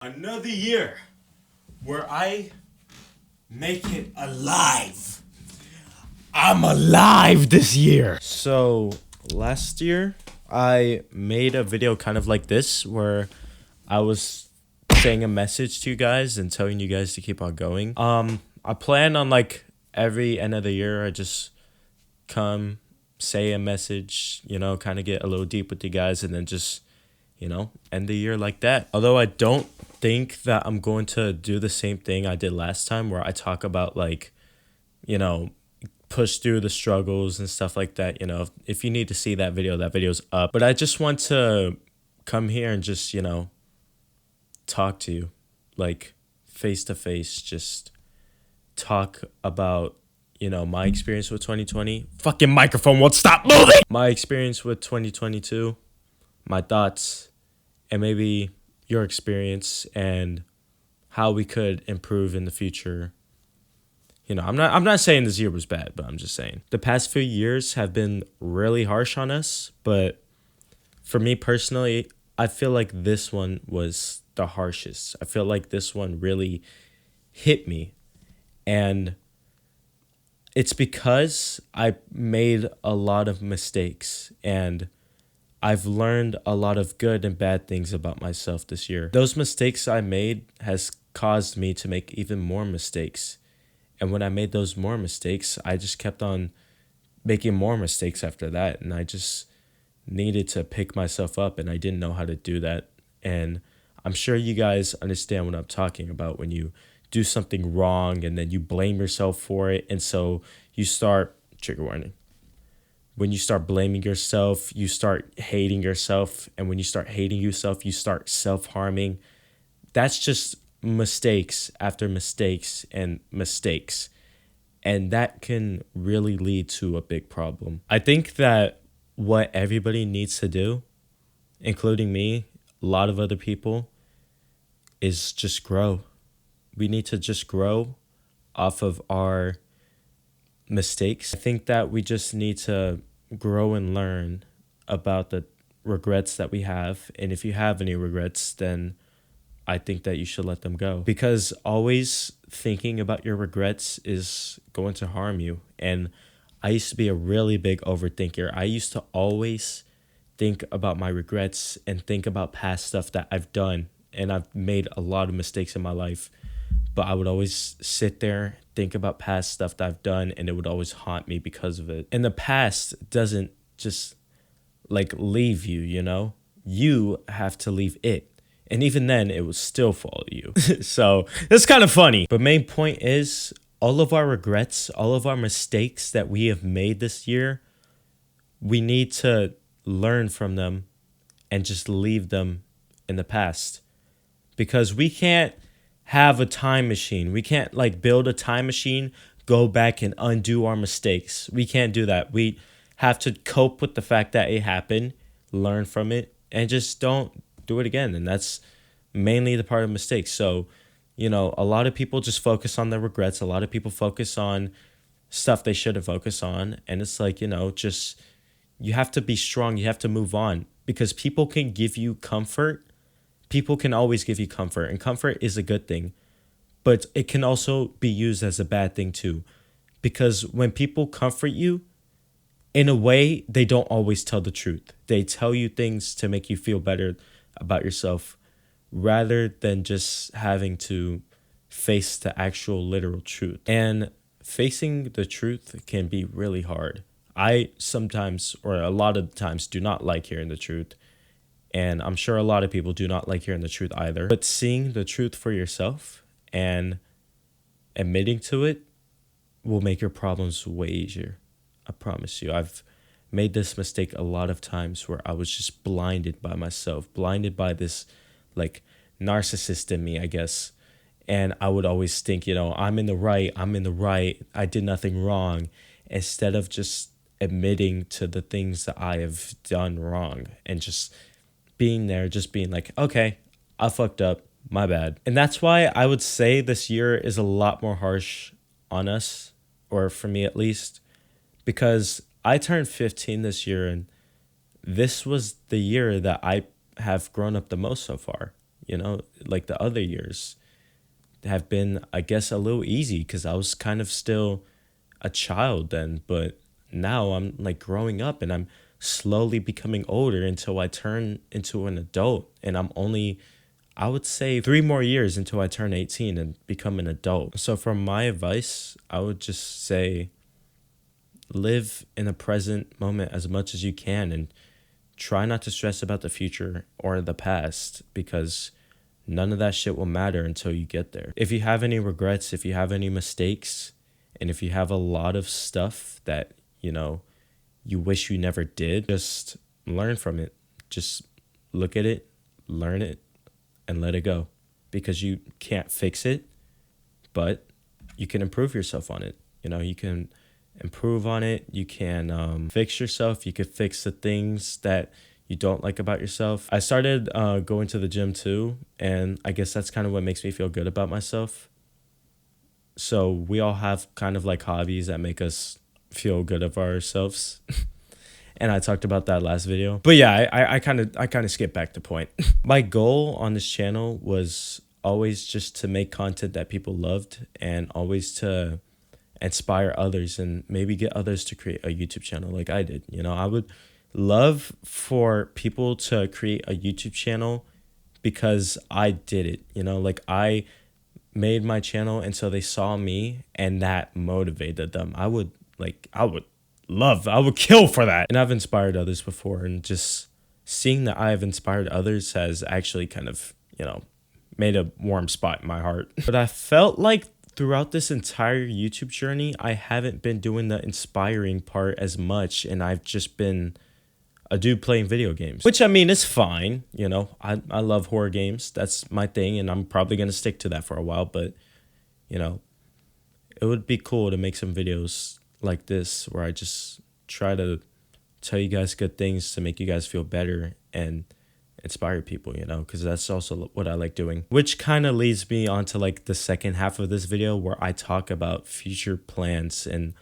Another year where I make it alive. I'm alive this year. So last year I made a video kind of like this where I was saying a message to you guys and telling you guys to keep on going. I plan on like every end of the year I just come say a message, kind of get a little deep with you guys and then just end the year like that. Although I don't think that I'm going to do the same thing I did last time where I talk about like, push through the struggles and stuff like that. If you need to see that video's up. But I just want to come here and just, talk to you like face to face, just talk about, my experience with 2020. Fucking microphone won't stop moving. My experience with 2022, my thoughts, and maybe your experience and how we could improve in the future. I'm not saying this year was bad, but I'm just saying the past few years have been really harsh on us. But for me personally, I feel like this one was the harshest. I feel like this one really hit me. And it's because I made a lot of mistakes and I've learned a lot of good and bad things about myself this year. Those mistakes I made has caused me to make even more mistakes. And when I made those more mistakes, I just kept on making more mistakes after that. And I just needed to pick myself up and I didn't know how to do that. And I'm sure you guys understand what I'm talking about when you do something wrong and then you blame yourself for it. And so you start, trigger warning. When you start blaming yourself, you start hating yourself. And when you start hating yourself, you start self-harming. That's just mistakes after mistakes and mistakes. And that can really lead to a big problem. I think that what everybody needs to do, including me, a lot of other people, is just grow. We need to just grow off of our mistakes. I think that we just need to grow and learn about the regrets that we have. And if you have any regrets, then I think that you should let them go. Because always thinking about your regrets is going to harm you. And I used to be a really big overthinker. I used to always think about my regrets and think about past stuff that I've done. And I've made a lot of mistakes in my life. But I would always sit there, think about past stuff that I've done, and it would always haunt me because of it. And the past doesn't just like leave you, You have to leave it. And even then, it will still follow you. So it's kind of funny. But main point is, all of our regrets, all of our mistakes that we have made this year, we need to learn from them and just leave them in the past. Because we can't have a time machine. We can't like build a time machine, go back and undo our mistakes. We can't do that. We have to cope with the fact that it happened, learn from it, and just don't do it again. And that's mainly the part of mistakes. So, a lot of people just focus on their regrets. A lot of people focus on stuff they shouldn't focus on. And it's like, just you have to be strong. You have to move on because people can give you comfort. People can always give you comfort, and comfort is a good thing, but it can also be used as a bad thing too. Because when people comfort you, in a way, they don't always tell the truth. They tell you things to make you feel better about yourself rather than just having to face the actual literal truth. And facing the truth can be really hard. I sometimes, or a lot of times, do not like hearing the truth. And I'm sure a lot of people do not like hearing the truth either. But seeing the truth for yourself and admitting to it will make your problems way easier. I promise you. I've made this mistake a lot of times where I was just blinded by myself, blinded by this like narcissist in me, I guess. And I would always think, I'm in the right. I did nothing wrong. Instead of just admitting to the things that I have done wrong and just being there, just being like, okay, I fucked up, my bad. And that's why I would say this year is a lot more harsh on us, or for me at least, because I turned 15 this year and this was the year that I have grown up the most so far. you know, like the other years have been, I guess, a little easy because I was kind of still a child then, but now I'm like growing up and I'm slowly becoming older until I turn into an adult. And I'm only, I would say, 3 more years until I turn 18 and become an adult. So from my advice, I would just say live in the present moment as much as you can and try not to stress about the future or the past, because none of that shit will matter until you get there. If you have any regrets, if you have any mistakes, and if you have a lot of stuff that, you know, you wish you never did, just learn from it. Just look at it, learn it, and let it go. Because you can't fix it, but you can improve yourself on it. You know, you can improve on it. You can fix yourself. You could fix the things that you don't like about yourself. I started going to the gym too, and I guess that's kind of what makes me feel good about myself. So we all have kind of like hobbies that make us feel good of ourselves. And I talked about that last video. But yeah, I kind of skipped back to point. My goal on this channel was always just to make content that people loved and always to inspire others and maybe get others to create a YouTube channel like I did. You know, I would love for people to create a YouTube channel because I did it. You know, like I made my channel and so they saw me and that motivated them. I would kill for that. And I've inspired others before, and just seeing that I've inspired others has actually kind of, you know, made a warm spot in my heart. But I felt like throughout this entire YouTube journey, I haven't been doing the inspiring part as much, and I've just been a dude playing video games, which I mean is fine. You know, I love horror games. That's my thing, and I'm probably gonna stick to that for a while. But you know, it would be cool to make some videos like this where I just try to tell you guys good things to make you guys feel better and inspire people, you know, because that's also what I like doing. Which kind of leads me on to like the second half of this video where I talk about future plans and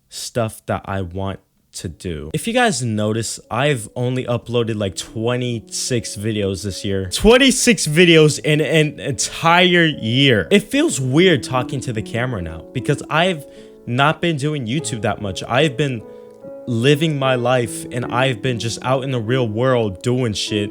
stuff that I want to do. If you guys notice, I've only uploaded like 26 videos this year. 26 videos in an entire year. It feels weird talking to the camera now because I've not been doing YouTube that much. I've been living my life and I've been just out in the real world doing shit,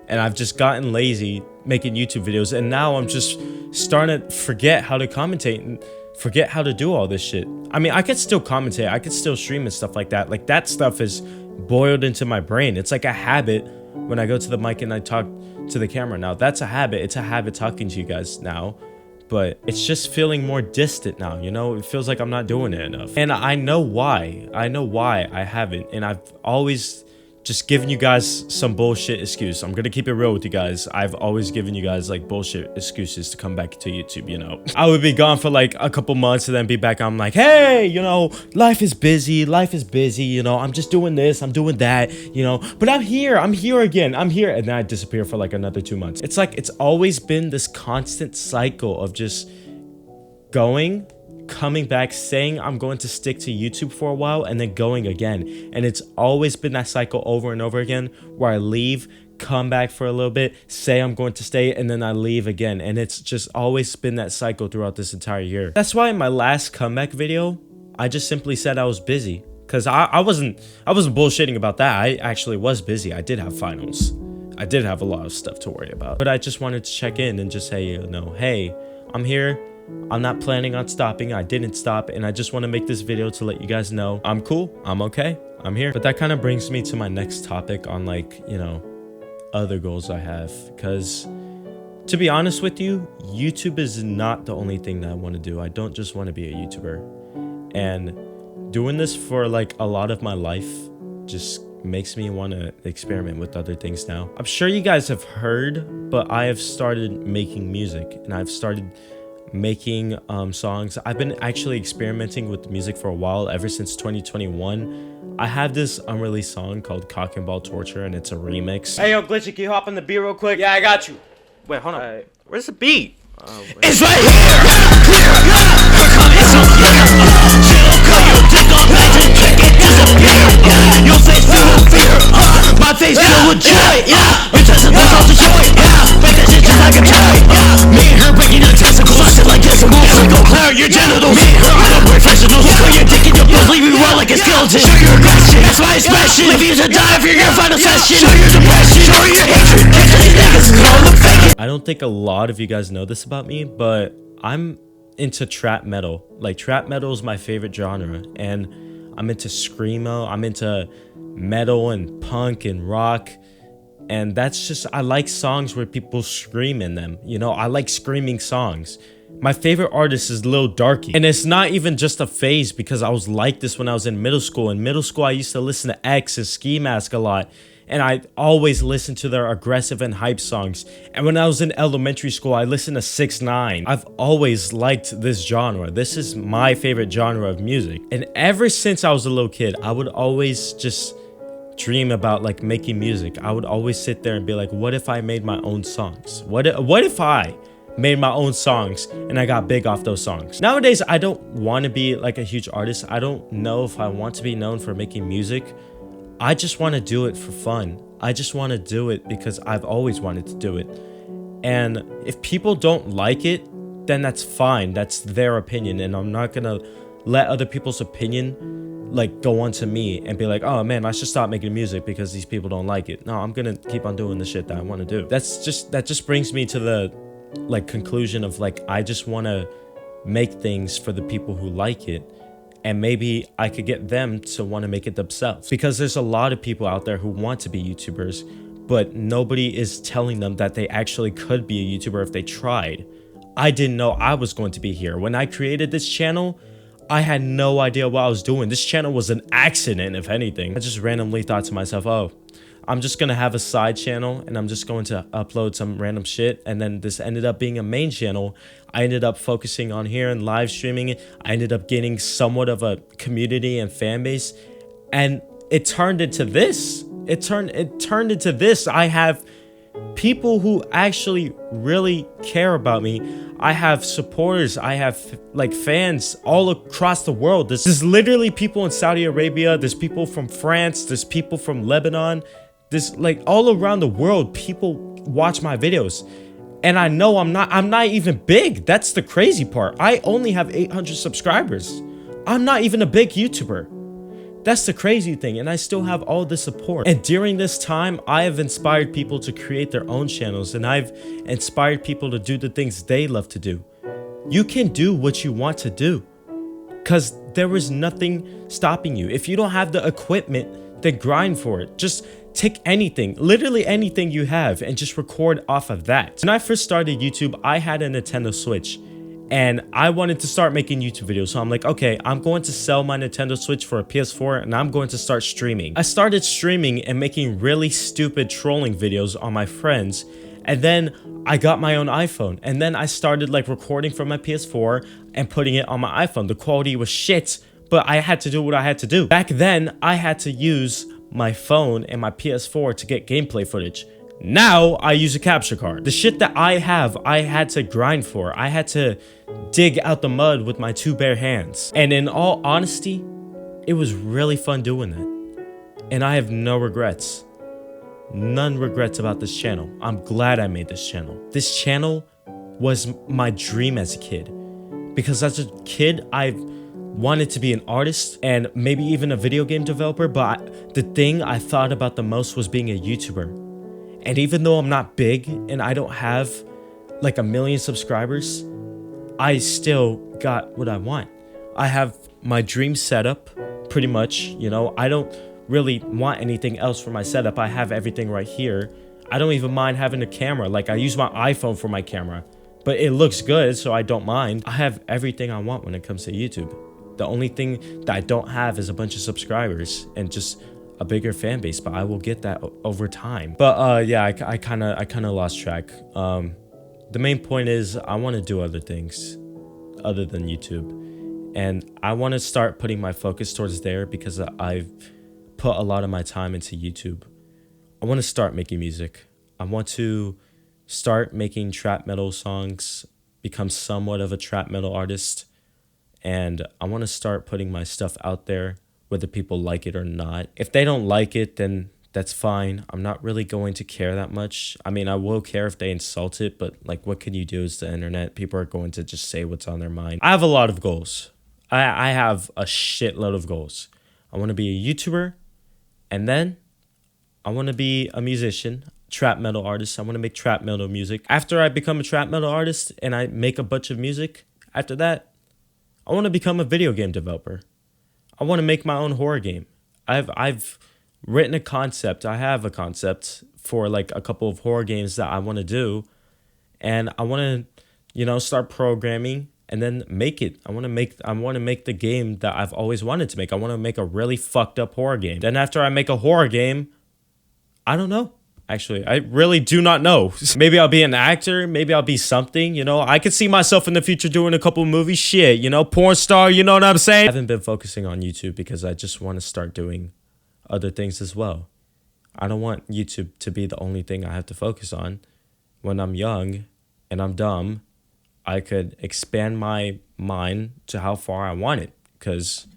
and I've just gotten lazy making YouTube videos, and now I'm just starting to forget how to commentate and forget how to do all this shit. I mean, I could still commentate, I could still stream and stuff like that. Like that stuff is boiled into my brain. It's like a habit when I go to the mic and I talk to the camera now. That's a habit. It's a habit talking to you guys now. But it's just feeling more distant now, you know? It feels like I'm not doing it enough. And I know why. I know why I haven't. And I've always just given you guys some bullshit excuse. I'm gonna keep it real with you guys. I've always given you guys like bullshit excuses to come back to YouTube, you know? I would be gone for like a couple months and then be back. I'm like, hey, you know, life is busy, you know? I'm just doing this, I'm doing that, you know? But I'm here again, I'm here. And then I disappear for like another 2 months. It's like, it's always been this constant cycle of just coming back, saying I'm going to stick to YouTube for a while, and then going again. And it's always been that cycle over and over again where I leave, come back for a little bit, say I'm going to stay, and then I leave again. And it's just always been that cycle throughout this entire year. That's why in my last comeback video, I just simply said I was busy, because I wasn't bullshitting about that. I actually was busy. I did have finals. I did have a lot of stuff to worry about. But I just wanted to check in and just say, you know, hey, I'm here. I'm not planning on stopping. I didn't stop, and I just want to make this video to let you guys know I'm cool, I'm okay, I'm here. But that kind of brings me to my next topic on, like, you know, other goals I have, because to be honest with you, YouTube is not the only thing that I want to do. I don't just want to be a YouTuber, and doing this for like a lot of my life just makes me want to experiment with other things now. I'm sure you guys have heard, but I have started making music, and I've started making songs. I've been actually experimenting with music for a while, ever since 2021. I have this unreleased song called Cock and Ball Torture, and it's a remix. Hey yo, Glitchy, can you hop on the beat real quick? Yeah, I got you. Wait, hold on. Where's the beat? It's right here! Your face filled with fear, my face filled with joy. Yeah, you just a off the joy. Yeah, make that shit just like like a tie. Me and her breaking your testicles, busted like decimals. Go clear your genitals. Me and her are the professionals. Put your dick in your balls, leave you raw like a skeleton. Show your aggression, that's my expression. Leave you to die for your final session. Show your depression, show your hatred. These niggas call them fake. I don't think a lot of you guys know this about me, but I'm into trap metal. Like, trap metal is my favorite genre, and I'm into screamo, I'm into metal and punk and rock, and that's just, I like songs where people scream in them, you know. I like screaming songs. My favorite artist is Lil Darky, and it's not even just a phase, because I was like this when I was in middle school. In middle school, I used to listen to X and Ski Mask a lot, and I always listened to their aggressive and hype songs. And when I was in elementary school, I listened to 6ix9ine. I've always liked this genre. This is my favorite genre of music. And ever since I was a little kid, I would always just dream about like making music. I would always sit there and be like, what if I made my own songs? What if I made my own songs and I got big off those songs? Nowadays, I don't want to be like a huge artist. I don't know if I want to be known for making music. I just want to do it for fun. I just want to do it because I've always wanted to do it. And if people don't like it, then that's fine. That's their opinion. And I'm not going to let other people's opinion like go on to me and be like, oh man, I should stop making music because these people don't like it. No, I'm going to keep on doing the shit that I want to do. That just brings me to the like conclusion of like, I just want to make things for the people who like it. And maybe I could get them to want to make it themselves. Because there's a lot of people out there who want to be YouTubers, but nobody is telling them that they actually could be a YouTuber if they tried. I didn't know I was going to be here. When I created this channel, I had no idea what I was doing. This channel was an accident, if anything. I just randomly thought to myself, oh, I'm just going to have a side channel and I'm just going to upload some random shit. And then this ended up being a main channel. I ended up focusing on here and live streaming it. I ended up getting somewhat of a community and fan base. And it turned into this. It turned into this. I have people who actually really care about me. I have supporters. I have like fans all across the world. There's literally people in Saudi Arabia. There's people from France. There's people from Lebanon. There's like all around the world, people watch my videos. And I know I'm not even big. That's the crazy part. I only have 800 subscribers. I'm not even a big YouTuber. That's the crazy thing. And I still have all the support. And during this time, I have inspired people to create their own channels. And I've inspired people to do the things they love to do. You can do what you want to do, because there is nothing stopping you. If you don't have the equipment, then grind for it. Just take anything, literally anything you have, and just record off of that. When I first started YouTube, I had a Nintendo Switch and I wanted to start making YouTube videos. So I'm like, okay, I'm going to sell my Nintendo Switch for a PS4 and I'm going to start streaming. I started streaming and making really stupid trolling videos on my friends. And then I got my own iPhone, and then I started like recording from my PS4 and putting it on my iPhone. The quality was shit, but I had to do what I had to do. Back then, I had to use my phone and my PS4 to get gameplay footage. Now I use a capture card. The shit that I have, I had to grind for. I had to dig out the mud with my two bare hands. And in all honesty, it was really fun doing that. And I have no regrets. None regrets about this channel. I'm glad I made this channel. This channel was my dream as a kid. Because as a kid, I wanted to be an artist and maybe even a video game developer, but the thing I thought about the most was being a YouTuber. And even though I'm not big and I don't have like 1 million subscribers, I still got what I want. I have my dream setup pretty much, you know. I don't really want anything else for my setup. I have everything right here. I don't even mind having a camera. Like, I use my iPhone for my camera, but it looks good, so I don't mind. I have everything I want when it comes to YouTube. The only thing that I don't have is a bunch of subscribers and just a bigger fan base, but I will get that over time. But yeah, I kind of lost track. The main point is I want to do other things other than YouTube, and I want to start putting my focus towards there because I've put a lot of my time into YouTube. I want to start making music. I want to start making trap metal songs, become somewhat of a trap metal artist, and I want to start putting my stuff out there, whether people like it or not. If they don't like it, then That's fine. I'm not really going to care that much. I mean, I will care if they insult it, but like, what can you do? It's the internet. People are going to just say what's on their mind. I have a lot of goals. I have a shitload of goals. I want to be a YouTuber, and then I want to be a musician, trap metal artist. I want to make trap metal music. After I become a trap metal artist and I make a bunch of music, after that, I want to become a video game developer. I want to make my own horror game. I've written a concept. I have a concept for like a couple of horror games that I want to do, and I want to, start programming and then make it. I want to make the game that I've always wanted to make. I want to make a really fucked up horror game. Then after I make a horror game, I don't know. Actually, I really do not know. Maybe I'll be an actor. Maybe I'll be something, I could see myself in the future doing a couple movies. Shit, porn star, you know what I'm saying? I haven't been focusing on YouTube because I just want to start doing other things as well. I don't want YouTube to be the only thing I have to focus on. When I'm young and I'm dumb, I could expand my mind to how far I want it, because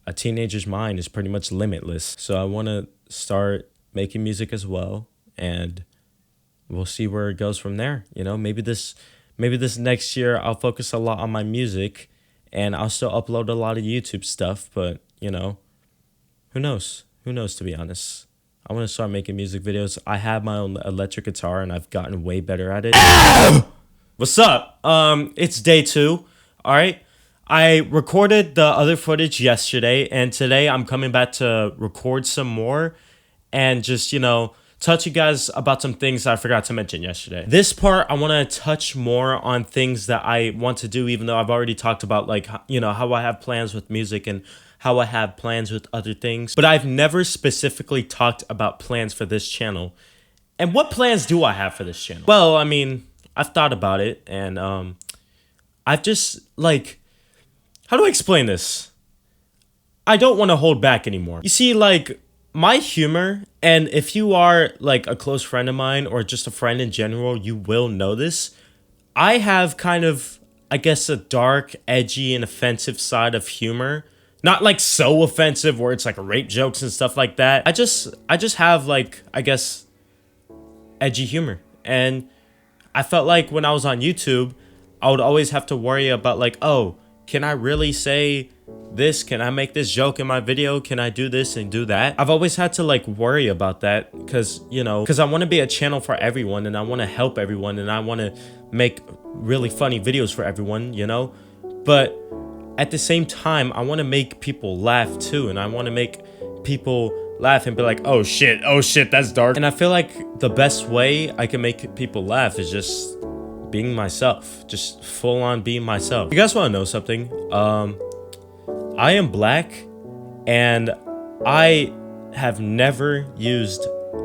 a teenager's mind is pretty much limitless. So I want to start making music as well, and we'll see where it goes from there. Maybe this next year I'll focus a lot on my music, and I'll still upload a lot of YouTube stuff, but who knows? Who knows, to be honest. I want to start making music videos. I have my own electric guitar, and I've gotten way better at it. What's up? It's day 2. All right. I recorded the other footage yesterday, and today I'm coming back to record some more and just, touch you guys about some things I forgot to mention yesterday. This part, I want to touch more on things that I want to do, even though I've already talked about, like, how I have plans with music and how I have plans with other things. But I've never specifically talked about plans for this channel. And what plans do I have for this channel? Well, I mean, I've thought about it, and I've just, like, how do I explain this? I don't want to hold back anymore. You see, like, my humor, and if you are like a close friend of mine or just a friend in general, you will know this. I have kind of, I guess, a dark, edgy, and offensive side of humor. Not like so offensive where it's like rape jokes and stuff like that. I just have, like, I guess, edgy humor. And I felt like when I was on YouTube, I would always have to worry about, like, oh, can I really say this? Can I make this joke in my video? Can I do this and do that? I've always had to, like, worry about that because I want to be a channel for everyone, and I want to help everyone, and I want to make really funny videos for everyone, But at the same time, I want to make people laugh too, and I want to make people laugh and be like, oh shit, that's dark. And I feel like the best way I can make people laugh is just being myself, just full on being myself. You guys want to know something? I am black, and I have never used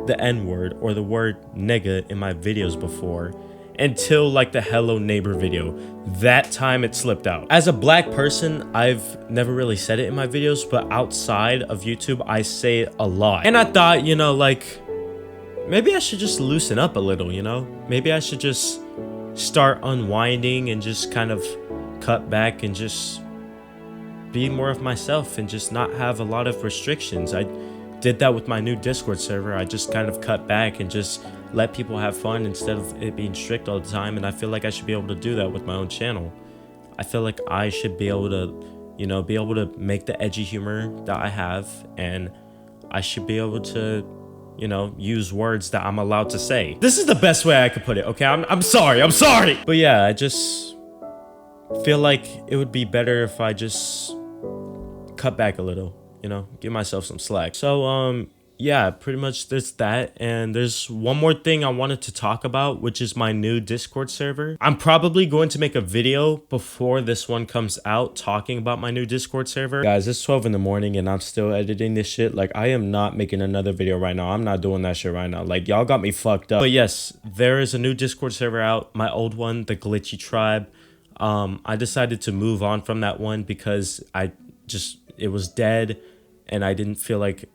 the N-word or the word nigga in my videos before until, like, the Hello Neighbor video. That time it slipped out. As a black person, I've never really said it in my videos, but outside of YouTube, I say it a lot. And I thought, like, maybe I should just loosen up a little, Maybe I should just start unwinding and just kind of cut back and just be more of myself and just not have a lot of restrictions. I did that with my new Discord server. I just kind of cut back and just let people have fun instead of it being strict all the time. And I feel like I should be able to do that with my own channel. I feel like I should be able to, be able to make the edgy humor that I have, and I should be able to, use words that I'm allowed to say. This is the best way I could put it, okay? I'm sorry. But yeah, I just feel like it would be better if I just cut back a little, give myself some slack. So, yeah, pretty much there's that. And there's one more thing I wanted to talk about, which is my new Discord server. I'm probably going to make a video before this one comes out talking about my new Discord server. Guys, it's 12 in the morning and I'm still editing this shit. Like, I am not making another video right now. I'm not doing that shit right now. Like, y'all got me fucked up. But yes, there is a new Discord server out. My old one, the Glitchy Tribe. I decided to move on from that one because it was dead, and I didn't feel like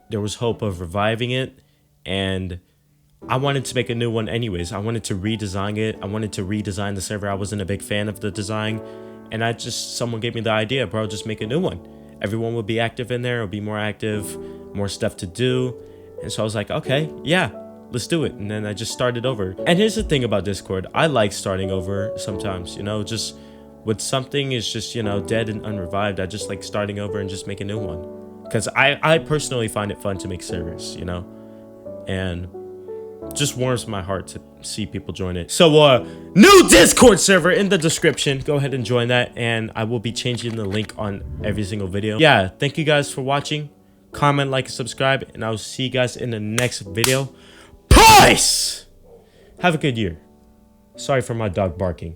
there was hope of reviving it, and I wanted to make a new one anyways. I wanted to redesign it. I wanted to redesign the server. I wasn't a big fan of the design, and someone gave me the idea, bro, just make a new one. Everyone would be active in there. It'll be more active, more stuff to do, And so I was like, okay, yeah, let's do it. And then I just started over. And here's the thing about Discord. I like starting over sometimes, you know, just when something is just, you know, dead and unrevived, I just like starting over and just make a new one. Because I personally find it fun to make servers, you know, and just warms my heart to see people join it. So new Discord server in the description. Go ahead and join that, and I will be changing the link on every single video. Yeah, thank you guys for watching. Comment, like, and subscribe, and I'll see you guys in the next video. Peace! Have a good year. Sorry for my dog barking.